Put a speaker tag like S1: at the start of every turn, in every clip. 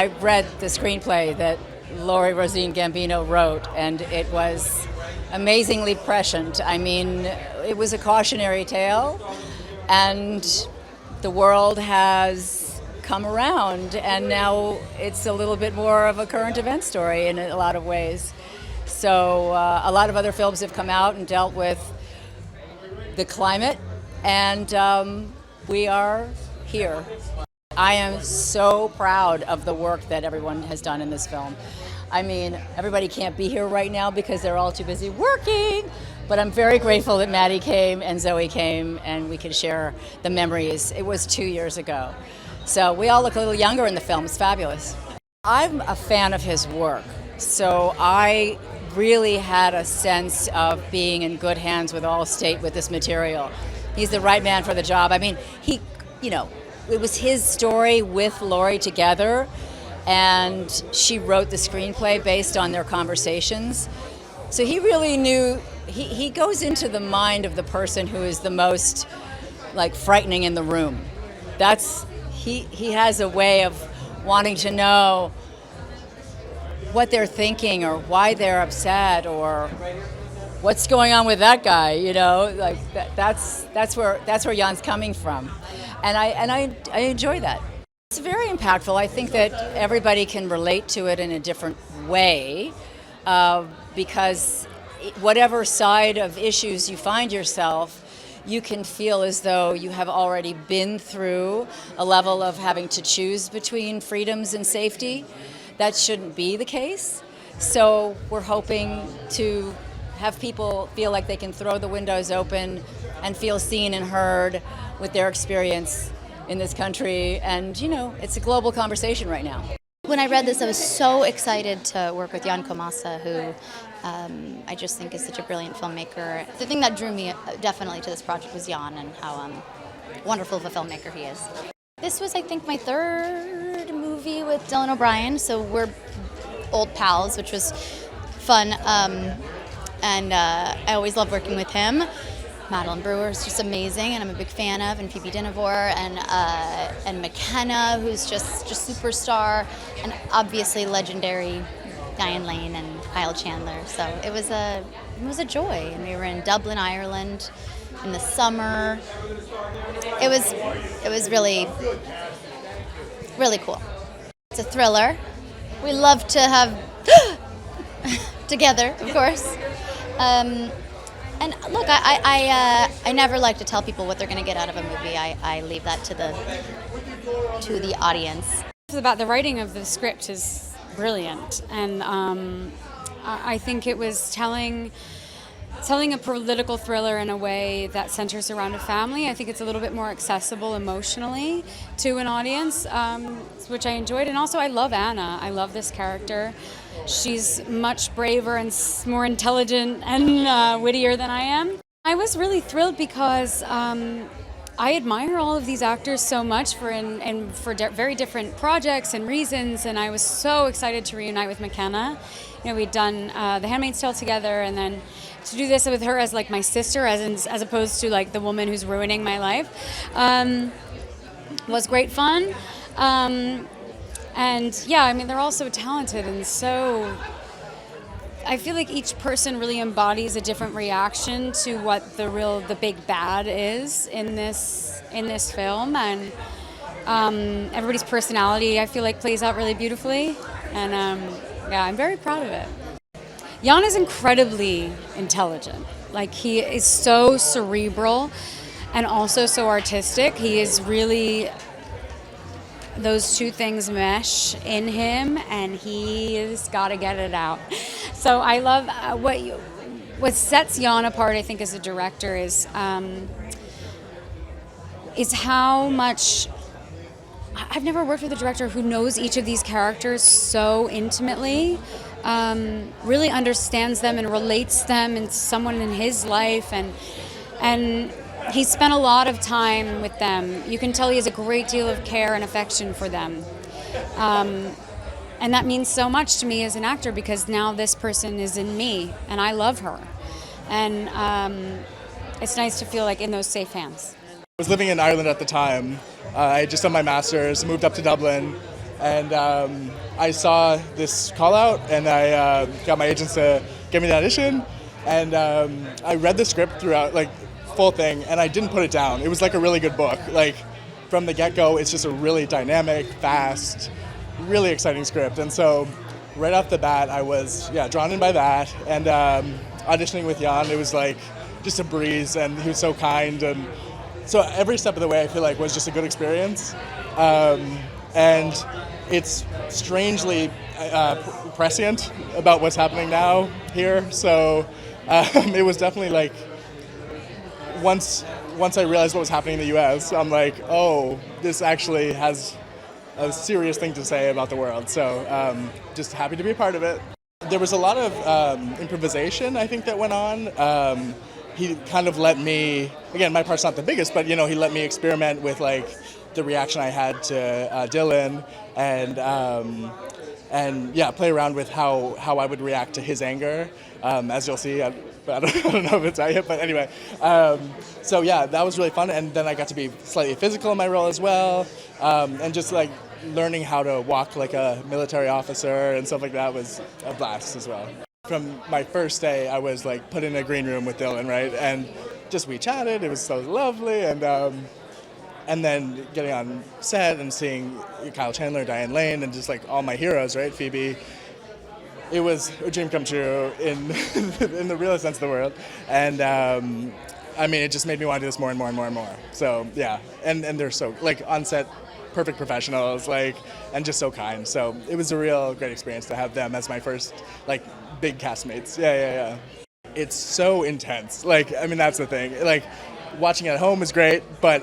S1: I read the screenplay that Laurie Rosine Gambino wrote, and it was amazingly prescient. I mean, it was a cautionary tale, and the world has come around, and now it's a little bit more of a current event story in a lot of ways. So a lot of other films have come out and dealt with the climate, and we are here. I am so proud of the work that everyone has done in this film. I mean, everybody can't be here right now because they're all too busy working, but I'm very grateful that Maddie came and Zoey came and we could share the memories. It was 2 years ago. So we all look a little younger in the film. It's fabulous. I'm a fan of his work, so I really had a sense of being in good hands with Allstate with this material. He's the right man for the job. I mean, it was his story with Laurie together, and she wrote the screenplay based on their conversations. So he really knew, he goes into the mind of the person who is the most frightening in the room. He has a way of wanting to know what they're thinking or why they're upset or what's going on with that guy, that's where Jan's coming from. And I enjoy that. It's very impactful. I think that everybody can relate to it in a different way because whatever side of issues you find yourself, you can feel as though you have already been through a level of having to choose between freedoms and safety. That shouldn't be the case. So we're hoping to have people feel like they can throw the windows open and feel seen and heard with their experience in this country. And, it's a global conversation right now.
S2: When I read this, I was so excited to work with Jan Komasa, who I just think is such a brilliant filmmaker. The thing that drew me definitely to this project was Jan and how wonderful of a filmmaker he is. This was, I think, my third movie with Dylan O'Brien, so we're old pals, which was fun. And I always love working with him. Madeline Brewer is just amazing, and I'm a big fan of, and Phoebe Dynevor, and Mckenna, who's just superstar, and obviously legendary Diane and Chandler. So it was a joy, and we were in Dublin, Ireland, in the summer. It was really, really cool. It's a thriller. We love to have together, of course. And look, I never like to tell people what they're going to get out of a movie. I leave that to the audience.
S3: About the writing of the script is brilliant, and I think it was telling a political thriller in a way that centers around a family. I think it's a little bit more accessible emotionally to an audience, which I enjoyed. And also, I love Anna. I love this character. She's much braver and more intelligent and wittier than I am. I was really thrilled because I admire all of these actors so much for very different projects and reasons, and I was so excited to reunite with McKenna. We'd done The Handmaid's Tale together, and then to do this with her as my sister, as opposed to the woman who's ruining my life, was great fun. And yeah, I mean, they're all so talented, and so I feel like each person really embodies a different reaction to what the big bad is in this film, and everybody's personality, I feel like, plays out really beautifully, and yeah, I'm very proud of it. Jan is incredibly intelligent. He is so cerebral and also so artistic. He is really, those two things mesh in him, and he's got to get it out. So I love what sets Jan apart, I think, as a director is how much. I've never worked with a director who knows each of these characters so intimately, really understands them and relates them into someone in his life, and he spent a lot of time with them. You can tell he has a great deal of care and affection for them. And that means so much to me as an actor, because now this person is in me, and I love her. And it's nice to feel in those safe hands.
S4: I was living in Ireland at the time. I had just done my master's, moved up to Dublin, And I saw this call out, and I got my agents to give me the audition. And I read the script throughout, like full thing, and I didn't put it down. It was like a really good book. Like from the get-go, it's just a really dynamic, fast, really exciting script. And so right off the bat, I was drawn in by that. And auditioning with Jan, it was like just a breeze, and he was so kind. And so every step of the way, I feel like was just a good experience. And it's strangely prescient about what's happening now here. So it was definitely like once I realized what was happening in the U.S., I'm like, oh, this actually has a serious thing to say about the world. So just happy to be a part of it. There was a lot of improvisation, I think, that went on. He kind of let me, again, my part's not the biggest, but he let me experiment with like the reaction I had to Dylan and play around with how I would react to his anger. As you'll see, I don't know if it's out yet, but anyway. So that was really fun, and then I got to be slightly physical in my role as well, and just like learning how to walk like a military officer and stuff like that was a blast as well. From my first day, I was like put in a green room with Dylan, right, and just we chatted. It was so lovely, and then getting on set and seeing Kyle Chandler, Diane Lane, and just like all my heroes, right, Phoebe. It was a dream come true in the realest sense of the word, and I mean, it just made me want to do this more and more and more and more. So and they're so like on set, perfect professionals, like, and just so kind. So it was a real great experience to have them as my first like big castmates. Yeah. It's so intense. Like, I mean, that's the thing. Like, watching it at home is great, but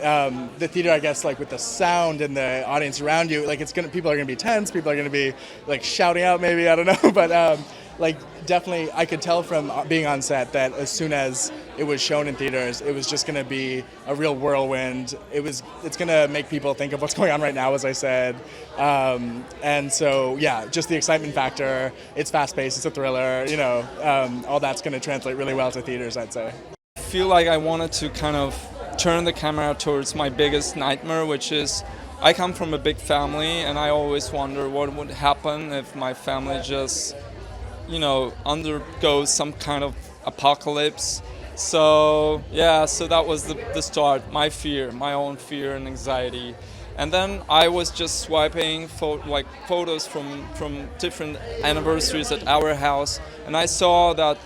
S4: the theater, I guess, like with the sound and the audience around you, like people are gonna be tense, people are gonna be like shouting out, maybe, I don't know, but like definitely, I could tell from being on set that as soon as it was shown in theaters, it was just gonna be a real whirlwind. It's gonna make people think of what's going on right now, as I said, and so just the excitement factor. It's fast-paced, it's a thriller, all that's gonna translate really well to theaters, I'd say.
S5: I feel like I wanted to kind of turn the camera towards my biggest nightmare, which is I come from a big family, and I always wonder what would happen if my family just, undergoes some kind of apocalypse. So that was the start, my fear, my own fear and anxiety. And then I was just swiping photos from different anniversaries at our house, and I saw that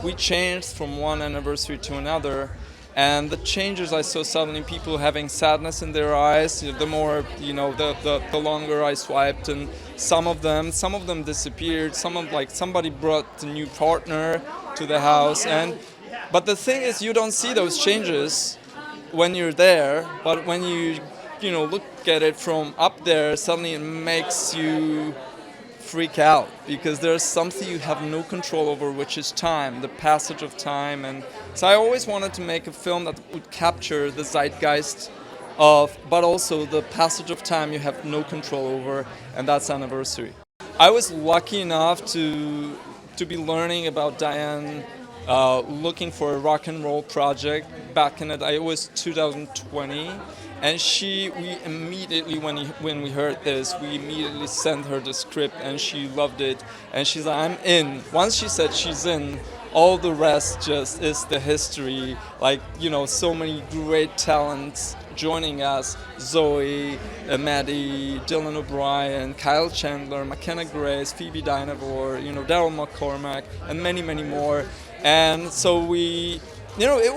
S5: we changed from one anniversary to another, and the changes I saw, suddenly people having sadness in their eyes. The more the longer I swiped, and some of them disappeared. Somebody brought a new partner to the house, but the thing is, you don't see those changes when you're there, but when you look at it from up there, suddenly it makes you freak out, because there's something you have no control over, which is time, the passage of time. And so I always wanted to make a film that would capture the zeitgeist but also the passage of time you have no control over, and that's Anniversary. I was lucky enough to be learning about Diane, looking for a rock and roll project back in it was 2020. And we immediately, when we heard this, we immediately sent her the script, and she loved it. And she's like, I'm in. Once she said she's in, all the rest just is the history. Like, so many great talents joining us. Zoey, Maddie, Dylan O'Brien, Kyle Chandler, McKenna Grace, Phoebe Dynevor, Daryl McCormack, and many, many more. And so it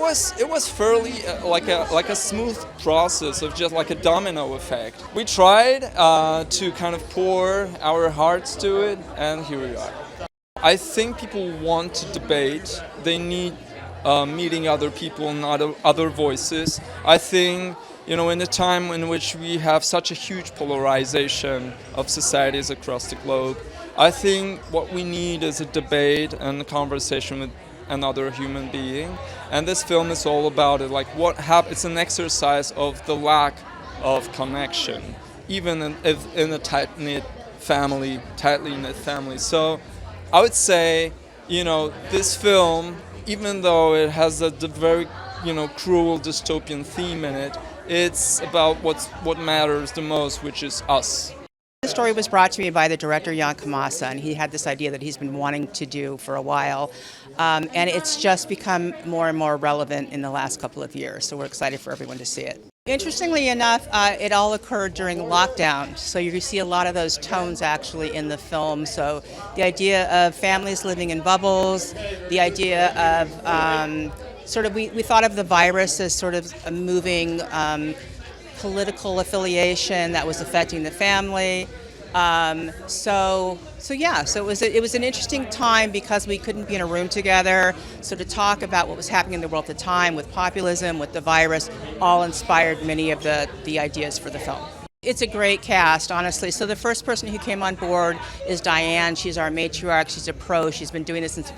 S5: was fairly like a smooth process of just like a domino effect. We tried to kind of pour our hearts to it, and here we are. I think people want to debate. They need meeting other people and other voices. I think, in a time in which we have such a huge polarization of societies across the globe, I think what we need is a debate and a conversation with another human being, and this film is all about it. Like it's an exercise of the lack of connection, even in a tightly knit family. So I would say, this film, even though it has a very, cruel dystopian theme in it, it's about what matters the most, which is us.
S6: The story was brought to me by the director Jan Kamasa, and he had this idea that he's been wanting to do for a while, and it's just become more and more relevant in the last couple of years, so we're excited for everyone to see it. Interestingly enough, it all occurred during lockdown, so you see a lot of those tones actually in the film. So the idea of families living in bubbles, the idea of we thought of the virus as sort of a moving political affiliation that was affecting the family. So it was an interesting time because we couldn't be in a room together. So to talk about what was happening in the world at the time with populism, with the virus, all inspired many of the ideas for the film. It's a great cast, honestly. So the first person who came on board is Diane. She's our matriarch. She's a pro. She's been doing this since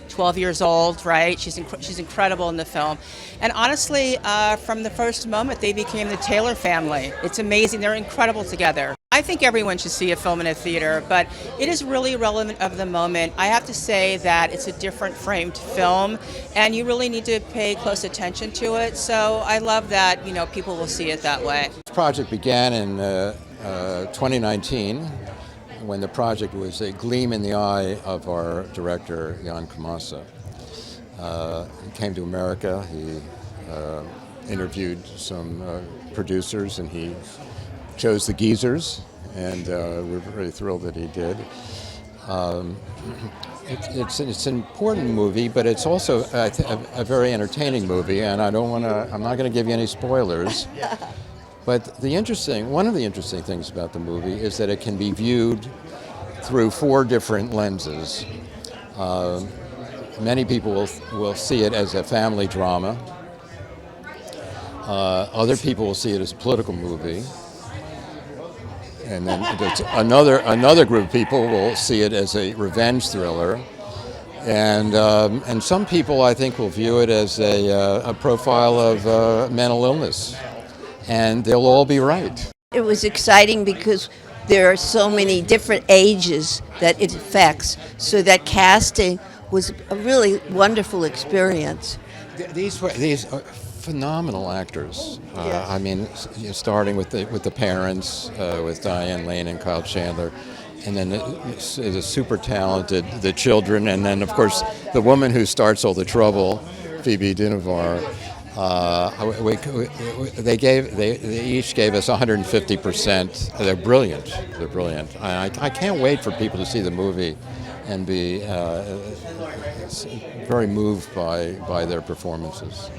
S6: 12 years old, right? She's incredible in the film. And honestly, from the first moment, they became the Taylor family. It's amazing. They're incredible together. I think everyone should see a film in a theater, but it is really relevant of the moment. I have to say that it's a different framed film, and you really need to pay close attention to it. So I love that, people will see it that way.
S7: This project began in 2019 when the project was a gleam in the eye of our director, Jan Kamasa. He came to America, he interviewed some producers, and he chose the Geezers, and we're very thrilled that he did. It's an important movie, but it's also a very entertaining movie, and I'm not going to give you any spoilers. But one of the interesting things about the movie is that it can be viewed through 4 different lenses. Many people will see it as a family drama. Other people will see it as a political movie. And then another group of people will see it as a revenge thriller. And some people, I think, will view it as a profile of mental illness. And they'll all be right.
S8: It was exciting because there are so many different ages that it affects, so that casting was a really wonderful experience.
S7: These are phenomenal actors.
S8: Yes.
S7: I mean, starting with the parents, with Diane, Lane, and Kyle Chandler, and then the super talented the children, and then of course the woman who starts all the trouble, Phoebe Dynevor. They each gave us 150%. They're brilliant. I can't wait for people to see the movie and be very moved by their performances.